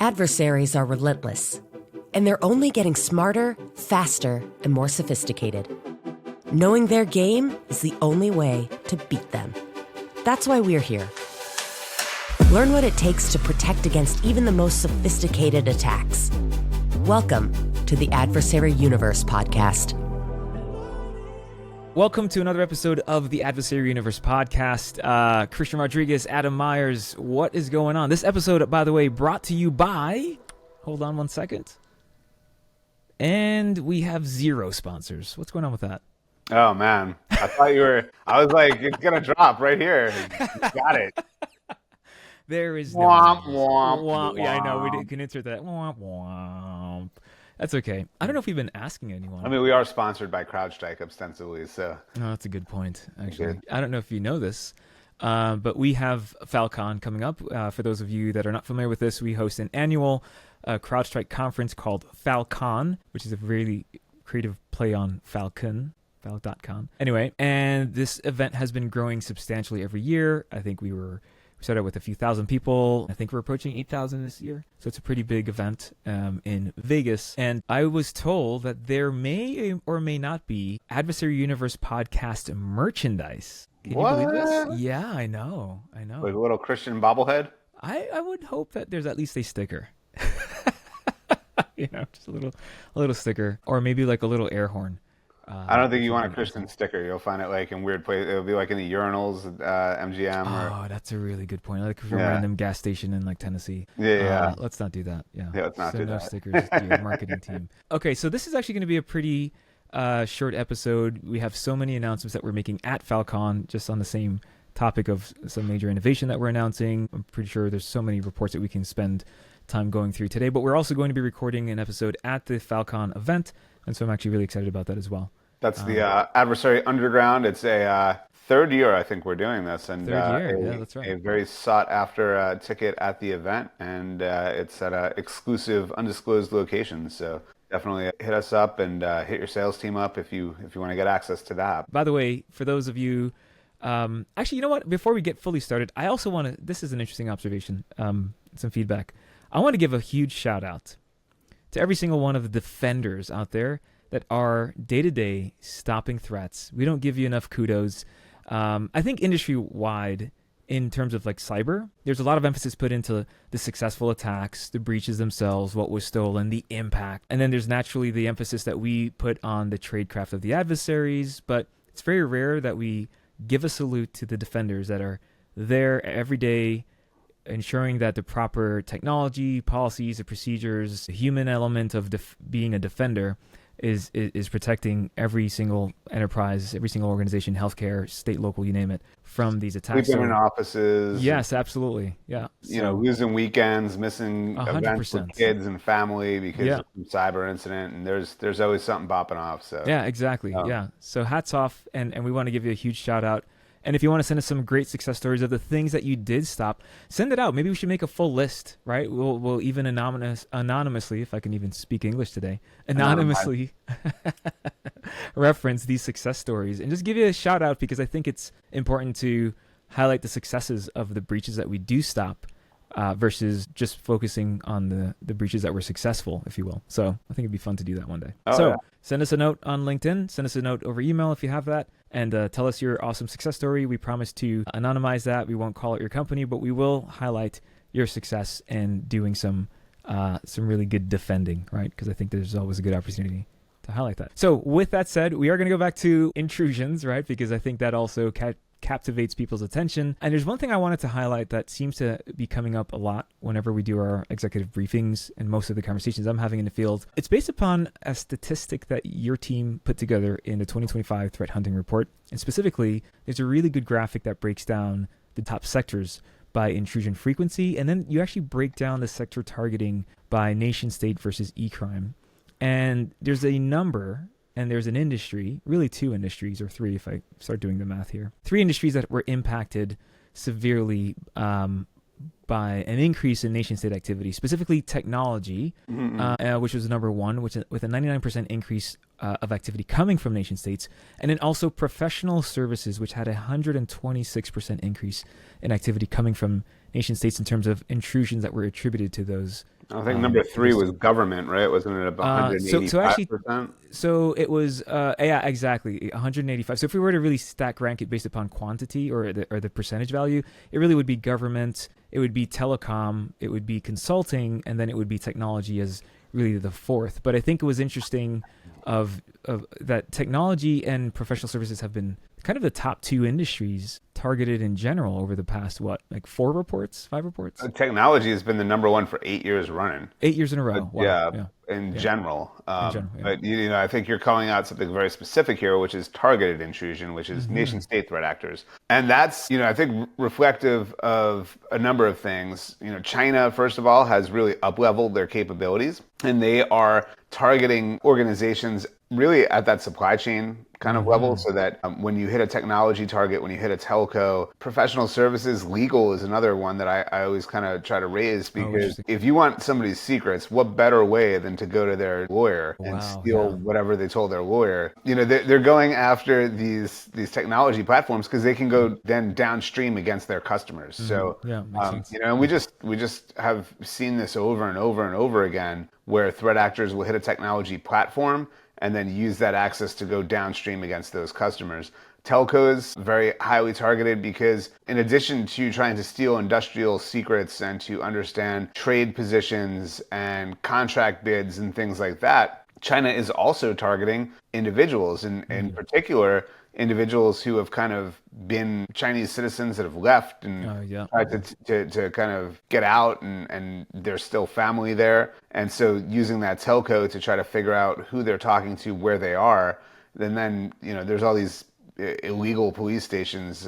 Adversaries are relentless, and they're only getting smarter, faster, and more sophisticated. Knowing their game is the only way to beat them. That's why we're here. Learn what it takes to protect against even the most sophisticated attacks. Welcome to the Adversary Universe podcast. Welcome to another episode of the Adversary Universe podcast. Cristian Rodriguez, Adam Myers, what is going on? This episode, by the way, brought to you by... Hold on one second. And we have zero sponsors. What's going on with that? Oh, man. I thought you were... I was like, it's going to drop right here. You got it. There is no... Womp, womp, womp. Yeah, I know. We can insert that. Womp, womp. That's okay. I don't know if we've been asking anyone. I mean, we are sponsored by CrowdStrike ostensibly, so... Oh, that's a good point, actually. Good. I don't know if you know this, but we have Fal.Con coming up. For those of you that are not familiar with this, we host an annual CrowdStrike conference called Fal.Con, which is a really creative play on Falcon. Fal.Con. Anyway, and this event has been growing substantially every year. I think we started with a few thousand people. I think we're approaching 8,000 this year. So it's a pretty big event in Vegas. And I was told that there may or may not be Adversary Universe podcast merchandise. Can you believe this? Yeah, I know. Like a little Christian bobblehead? I would hope that there's at least a sticker. Just a little sticker. Or maybe like a little air horn. I don't think you want a Christian sticker. You'll find it like in weird places. It'll be like in the urinals, MGM. Oh, that's a really good point. Like from a random gas station in like Tennessee. Yeah. Let's not do that. Yeah, let's not do that. No stickers to your marketing team. Okay, so this is actually going to be a pretty short episode. We have so many announcements that we're making at Fal.Con, just on the same topic of some major innovation that we're announcing. I'm pretty sure there's so many reports that we can spend time going through today. But we're also going to be recording an episode at the Fal.Con event, and so I'm actually really excited about that as well. That's the Adversary Underground. It's a third year, I think, we're doing this, and that's right. A very sought-after ticket at the event, and it's at an exclusive, undisclosed location. So definitely hit us up and hit your sales team up if you want to get access to that. By the way, for those of you, actually, you know what? Before we get fully started, I also want to. This is an interesting observation. Some feedback. I want to give a huge shout out to every single one of the defenders out there that are day-to-day stopping threats. We don't give you enough kudos. I think industry-wide, in terms of like cyber, there's a lot of emphasis put into the successful attacks, the breaches themselves, what was stolen, the impact. And then there's naturally the emphasis that we put on the tradecraft of the adversaries. But it's very rare that we give a salute to the defenders that are there every day, ensuring that the proper technology, policies, the procedures, the human element of being a defender is protecting every single enterprise, every single organization, healthcare, state, local, you name it, from these attacks. We've been in offices. Yes, absolutely. Yeah. Losing weekends, missing 100%. Events with kids and family because of some cyber incident, and there's always something popping off. So yeah, exactly. So hats off, and we want to give you a huge shout out. And if you want to send us some great success stories of the things that you did stop, send it out. Maybe we should make a full list, right? We'll even anonymously, if I can even speak English today, anonymously reference these success stories and just give you a shout out, because I think it's important to highlight the successes of the breaches that we do stop versus just focusing on the breaches that were successful, if you will. So I think it'd be fun to do that one day. Send us a note on LinkedIn, send us a note over email if you have that, and tell us your awesome success story. We promise to anonymize that. We won't call it your company, but we will highlight your success in doing some really good defending, right? Because I think there's always a good opportunity to highlight that. So with that said, we are going to go back to intrusions, right? Because I think that also captivates people's attention. And there's one thing I wanted to highlight that seems to be coming up a lot whenever we do our executive briefings and most of the conversations I'm having in the field. It's based upon a statistic that your team put together in the 2025 Threat Hunting Report. And specifically, there's a really good graphic that breaks down the top sectors by intrusion frequency. And then you actually break down the sector targeting by nation state versus eCrime. And there's a number, and there's an industry, really two industries, or three if I start doing the math here. Three industries that were impacted severely by an increase in nation-state activity, specifically technology, which was number one, with a 99% increase of activity coming from nation-states, and then also professional services, which had a 126% increase in activity coming from nation-states in terms of intrusions that were attributed to those I think number three was government, right? Wasn't it about So actually, 185%? so it was yeah, exactly 185. So if we were to really stack rank it based upon quantity or the percentage value, it really would be government, it would be telecom, it would be consulting, and then it would be technology as really the fourth. But I think it was interesting of that technology and professional services have been kind of the top two industries targeted in general over the past, like 5 reports? Technology has been the number one for 8 years running. 8 years in a row. Wow. Yeah, in general. Yeah. But I think you're calling out something very specific here, which is targeted intrusion, which is nation state threat actors. And that's, I think reflective of a number of things. China, first of all, has really up-leveled their capabilities, and they are targeting organizations really at that supply chain kind of level, so that when you hit a technology target, when you hit a telco, professional services, legal is another one that I always kind of try to raise, because if you want somebody's secrets, what better way than to go to their lawyer and steal whatever they told their lawyer? They're going after these technology platforms because they can go then downstream against their customers. So and we just have seen this over and over and over again, where threat actors will hit a technology platform and then use that access to go downstream against those customers. Telcos, very highly targeted, because in addition to trying to steal industrial secrets and to understand trade positions and contract bids and things like that, China is also targeting individuals, and in particular, individuals who have kind of been Chinese citizens that have left and tried to kind of get out, and there's still family there. And so using that telco to try to figure out who they're talking to, where they are, then there's all these illegal police stations.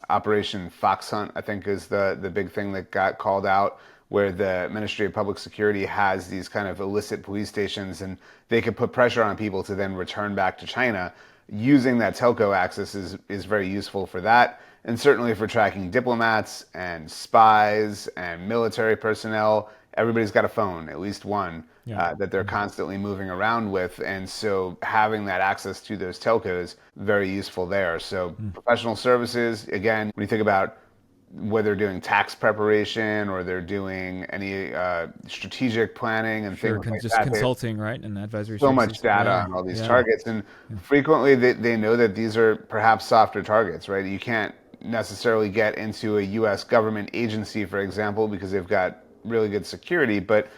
Operation Fox Hunt, I think, is the big thing that got called out, where the Ministry of Public Security has these kind of illicit police stations, and they can put pressure on people to then return back to China. Using that telco access is very useful for that, and certainly for tracking diplomats and spies and military personnel. Everybody's got a phone, at least one, that they're constantly moving around with, and so having that access to those telcos, very useful there. So professional services, again, when you think about whether they're doing tax preparation or they're doing any strategic planning and things like just that. Consulting, right? And advisory so services. much data on all these targets. And frequently they know that these are perhaps softer targets, right? You can't necessarily get into a U.S. government agency, for example, because they've got really good security. But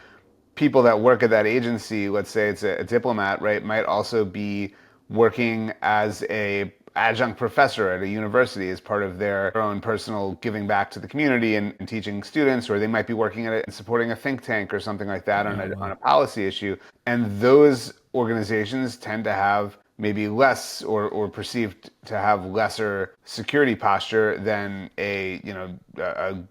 people that work at that agency, let's say it's a diplomat, right, might also be working as a adjunct professor at a university as part of their own personal giving back to the community and teaching students, or they might be working at it and supporting a think tank or something like that on a policy issue. And those organizations tend to have maybe less or perceived to have lesser security posture than a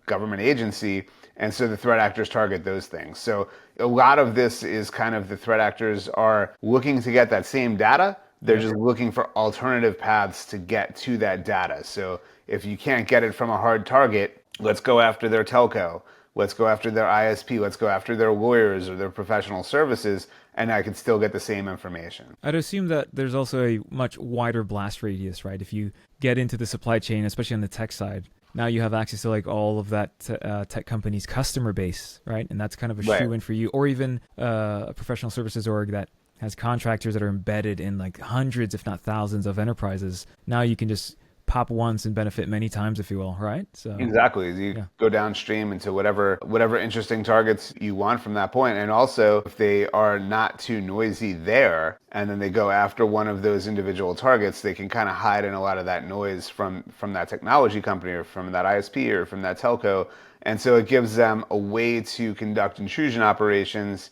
government agency. And so the threat actors target those things. So a lot of this is kind of the threat actors are looking to get that same data. They're just looking for alternative paths to get to that data. So if you can't get it from a hard target, let's go after their telco. Let's go after their ISP. Let's go after their lawyers or their professional services, and I can still get the same information. I'd assume that there's also a much wider blast radius, right? If you get into the supply chain, especially on the tech side, now you have access to like all of that tech company's customer base, right? And that's kind of a shoe-in for you, or even a professional services org that has contractors that are embedded in like hundreds, if not thousands, of enterprises. Now you can just pop once and benefit many times, if you will, right? So exactly. You go downstream into whatever interesting targets you want from that point. And also, if they are not too noisy there, and then they go after one of those individual targets, they can kind of hide in a lot of that noise from that technology company or from that ISP or from that telco. And so it gives them a way to conduct intrusion operations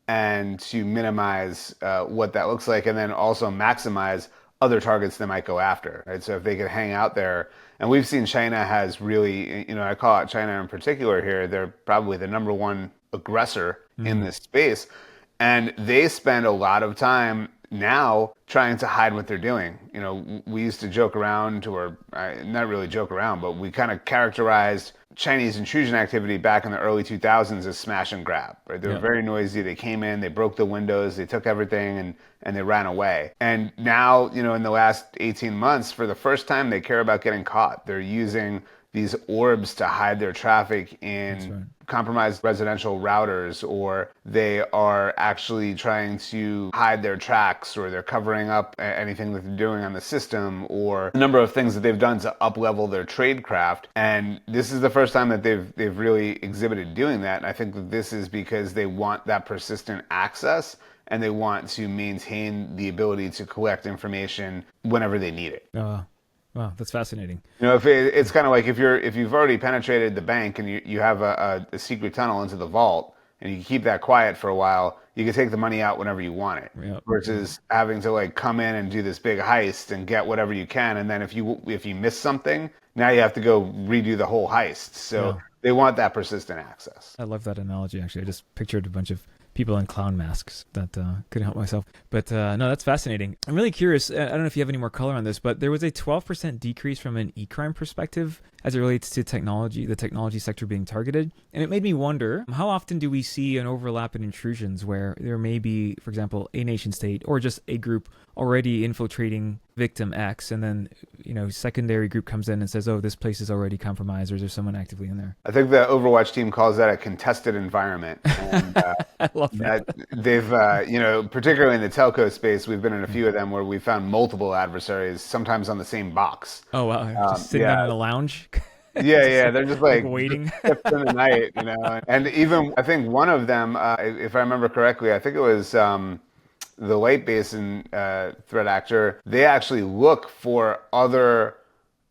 and to minimize what that looks like, and then also maximize other targets they might go after, right? So if they could hang out there, and we've seen China has really, I call out China in particular here, they're probably the number one aggressor in this space, and they spend a lot of time now trying to hide what they're doing. We used to joke around, or not really joke around, but we kind of characterized Chinese intrusion activity back in the early 2000s as smash and grab, right? They were very noisy. They came in, they broke the windows, they took everything, and they ran away. And now, in the last 18 months, for the first time, they care about getting caught. They're using these orbs to hide their traffic in compromised residential routers, or they are actually trying to hide their tracks, or they're covering up anything that they're doing on the system, or a number of things that they've done to up-level their tradecraft. And this is the first time that they've really exhibited doing that. And I think that this is because they want that persistent access, and they want to maintain the ability to collect information whenever they need it. Wow, that's fascinating. If it's kind of like if you've already penetrated the bank and you have a secret tunnel into the vault, and you keep that quiet for a while, you can take the money out whenever you want it. Yep. Versus having to like come in and do this big heist and get whatever you can, and then if you miss something, now you have to go redo the whole heist. So they want that persistent access. I love that analogy. Actually, I just pictured a bunch of people in clown masks that couldn't help myself. But no, that's fascinating. I'm really curious. I don't know if you have any more color on this, but there was a 12% decrease from an eCrime perspective as it relates to technology, the technology sector being targeted. And it made me wonder, how often do we see an overlap in intrusions where there may be, for example, a nation state or just a group already infiltrating victim X, and then, secondary group comes in and says, oh, this place is already compromised, or is there someone actively in there? I think the Overwatch team calls that a contested environment. And, I love that. They've, particularly in the telco space, we've been in a few of them where we found multiple adversaries, sometimes on the same box. Oh, wow. Just sitting down in a lounge? Yeah, they're just like waiting in the night, And even, I think one of them, if I remember correctly, I think it was the White Basin threat actor. They actually look for other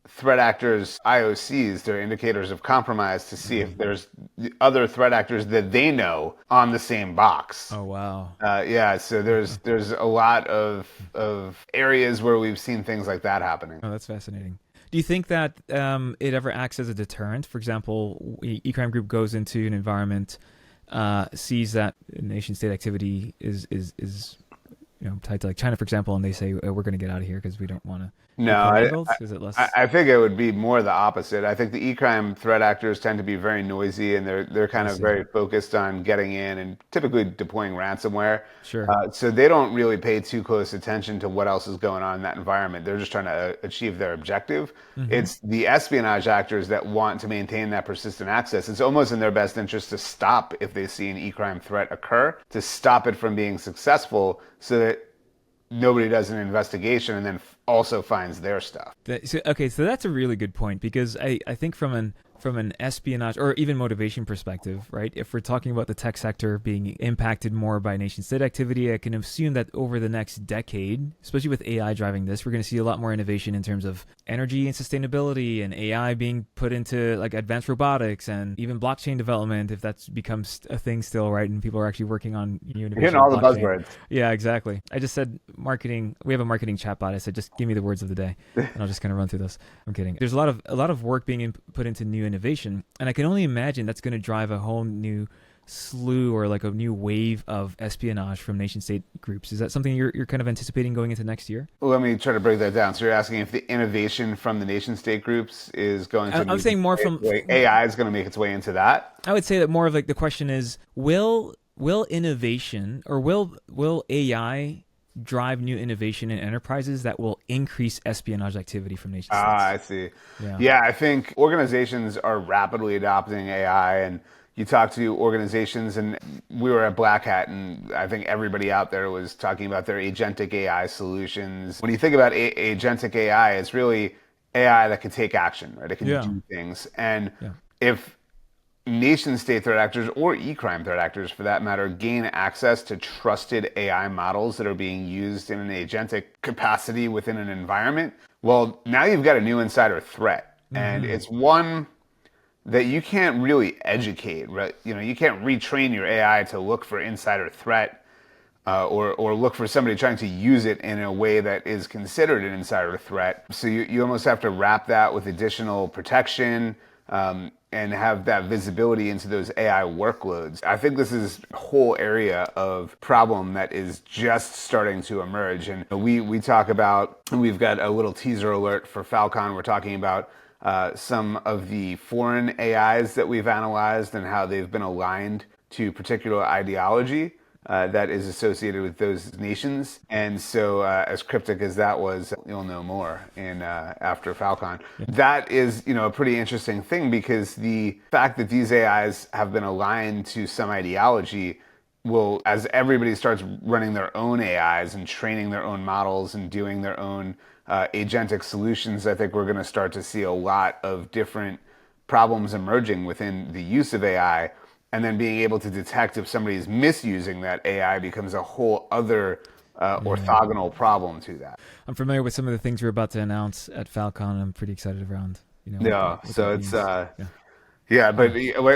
threat actors' IOCs, their indicators of compromise, to see if there's other threat actors that they know on the same box. Oh, wow. So there's a lot of areas where we've seen things like that happening. Oh, that's fascinating. Do you think that it ever acts as a deterrent? For example, eCrime group goes into an environment, sees that nation-state activity is tied to like China, for example, and they say, we're going to get out of here because we don't want to. No, is it less? I think it would be more the opposite. I think the eCrime threat actors tend to be very noisy, and they're kind of very focused on getting in and typically deploying ransomware. Sure. So they don't really pay too close attention to what else is going on in that environment. They're just trying to achieve their objective. Mm-hmm. It's the espionage actors that want to maintain that persistent access. It's almost in their best interest to stop, if they see an eCrime threat occur, to stop it from being successful, so that nobody does an investigation and then also finds their stuff. So that's a really good point, because I think from an espionage or even motivation perspective, right? If we're talking about the tech sector being impacted more by nation-state activity, I can assume that over the next decade, especially with AI driving this, we're going to see a lot more innovation in terms of energy and sustainability, and AI being put into like advanced robotics and even blockchain development, if that's becomes a thing still, right? And people are actually working on innovation. Getting all the buzzwords. Yeah, exactly. I just said marketing. We have a marketing chatbot. I said, just give me the words of the day, and I'll just kind of run through this. I'm kidding. There's a lot of work being put into new innovation, and I can only imagine that's going to drive a whole new slew or like a new wave of espionage from nation state groups. Is that something you're kind of anticipating going into next year? Well, let me try to break that down. So you're asking if the innovation from the nation state groups is going to I'm saying more from AI is going to make its way into that. I would say that more of like the question is, will innovation, or will AI drive new innovation in enterprises that will increase espionage activity from nation states? I see. Yeah, I think organizations are rapidly adopting AI, and you talk to organizations, and we were at Black Hat, and I think everybody out there was talking about their agentic AI solutions. When you think about agentic AI, it's really AI that can take action, right? It can do things. And if nation-state threat actors, or eCrime threat actors for that matter, gain access to trusted AI models that are being used in an agentic capacity within an environment, well, now you've got a new insider threat. Mm-hmm. And it's one that you can't really educate, right? You can't retrain your AI to look for insider threat or look for somebody trying to use it in a way that is considered an insider threat. So you almost have to wrap that with additional protection, and have that visibility into those AI workloads. I think this is a whole area of problem that is just starting to emerge. And we talk about, and we've got a little teaser alert for Fal.Con. We're talking about some of the foreign AIs that we've analyzed and how they've been aligned to particular ideology. that is associated with those nations. And so as cryptic as that was, you'll know more in after Fal.Con. That is, a pretty interesting thing, because the fact that these AIs have been aligned to some ideology will, as everybody starts running their own AIs and training their own models and doing their own agentic solutions, I think we're going to start to see a lot of different problems emerging within the use of AI. And then being able to detect if somebody is misusing that AI becomes a whole other orthogonal problem to that. I'm familiar with some of the things we're about to announce at Fal.Con. I'm pretty excited around. But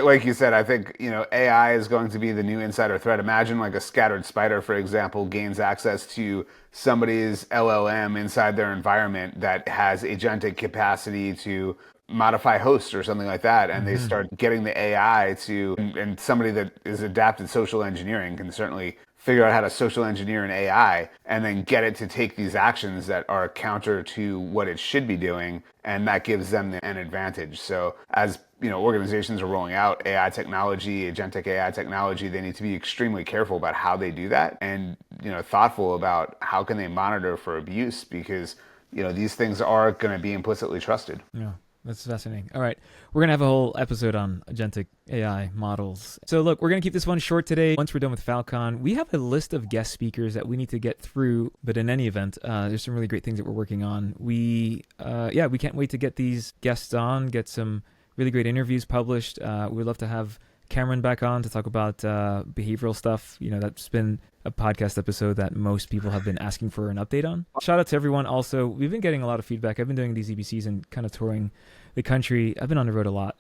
like you said, I think AI is going to be the new insider threat. Imagine like a scattered spider, for example, gains access to somebody's LLM inside their environment that has agentic capacity to modify hosts or something like that, and they start getting the AI to, and somebody that is adapted social engineering can certainly figure out how to social engineer an AI and then get it to take these actions that are counter to what it should be doing, and that gives them an advantage. So as organizations are rolling out AI technology, agentic AI technology, they need to be extremely careful about how they do that, and thoughtful about how can they monitor for abuse, because these things are going to be implicitly trusted. Yeah. That's fascinating. All right. We're going to have a whole episode on agentic AI models. So look, we're going to keep this one short today. Once we're done with Fal.Con, we have a list of guest speakers that we need to get through. But in any event, there's some really great things that we're working on. We can't wait to get these guests on, get some really great interviews published. We'd love to have Cameron back on to talk about behavioral stuff. That's been a podcast episode that most people have been asking for an update on. Shout out to everyone. Also, we've been getting a lot of feedback. I've been doing these EBCs and kind of touring the country. I've been on the road a lot.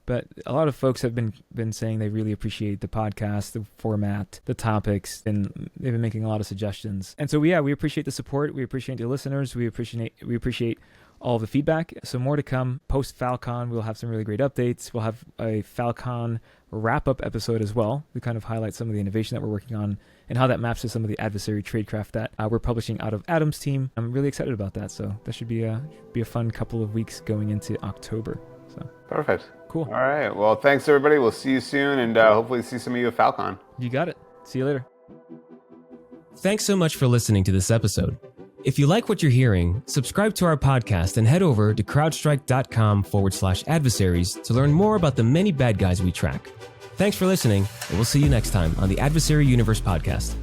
But a lot of folks have been saying they really appreciate the podcast, the format, the topics, and they've been making a lot of suggestions. And so we appreciate the support. We appreciate the listeners. We appreciate all the feedback. So more to come. Post Fal.Con, we'll have some really great updates. We'll have a Fal.Con wrap-up episode as well. We kind of highlight some of the innovation that we're working on and how that maps to some of the Adversary tradecraft that we're publishing out of Adam's team. I'm really excited about that. So that should be a fun couple of weeks going into October. So perfect. Cool. All right. Well, thanks everybody. We'll see you soon, and hopefully see some of you at Fal.Con. You got it. See you later. Thanks so much for listening to this episode. If you like what you're hearing, subscribe to our podcast and head over to CrowdStrike.com/adversaries to learn more about the many bad guys we track. Thanks for listening, and we'll see you next time on the Adversary Universe podcast.